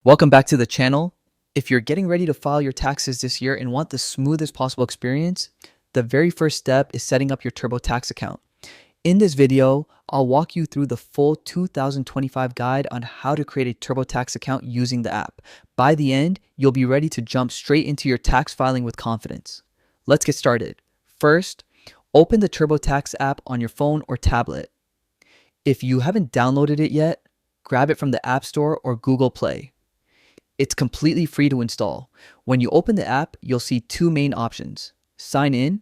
Welcome back to the channel. If you're getting ready to file your taxes this year and want the smoothest possible experience, the very first step is setting up your Turbotax account. In this video, I'll walk you through the full 2025 guide on how to create a Turbotax account using the app. By the end, you'll be ready to jump straight into your tax filing with confidence. Let's get started. First, open the Turbotax app on your phone or tablet. If you haven't downloaded it yet, grab it from the App Store or Google Play. It's completely free to install. When you open the app, you'll see two main options: sign in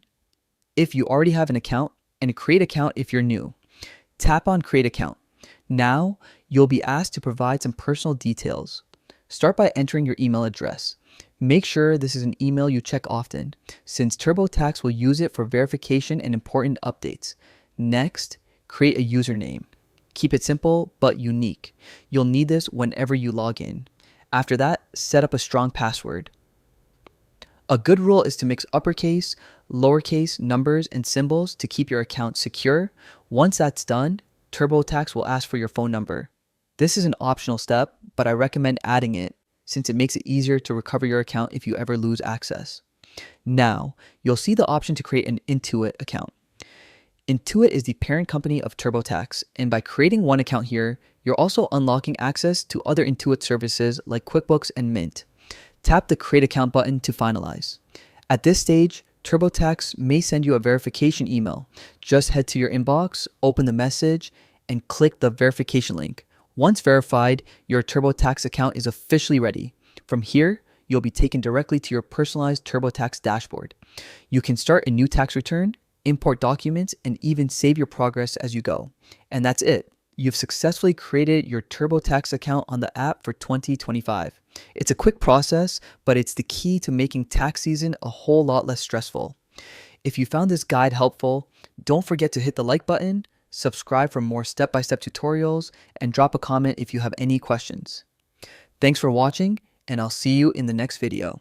if you already have an account, and create account if you're new. Tap on create account. Now, you'll be asked to provide some personal details. Start by entering your email address. Make sure this is an email you check often, since TurboTax will use it for verification and important updates. Next, create a username. Keep it simple but unique. You'll need this whenever you log in. After that, set up a strong password. A good rule is to mix uppercase, lowercase, numbers, and symbols to keep your account secure. Once that's done, TurboTax will ask for your phone number. This is an optional step, but I recommend adding it since it makes it easier to recover your account if you ever lose access. Now, you'll see the option to create an Intuit account. Intuit is the parent company of TurboTax, and by creating one account here, you're also unlocking access to other Intuit services like QuickBooks and Mint. Tap the Create Account button to finalize. At this stage, TurboTax may send you a verification email. Just head to your inbox, open the message, and click the verification link. Once verified, your TurboTax account is officially ready. From here, you'll be taken directly to your personalized TurboTax dashboard. You can start a new tax return, import documents, and even save your progress as you go. And that's it. You've successfully created your TurboTax account on the app for 2025. It's a quick process, but it's the key to making tax season a whole lot less stressful. If you found this guide helpful, don't forget to hit the like button, subscribe for more step-by-step tutorials, and drop a comment if you have any questions. Thanks for watching, and I'll see you in the next video.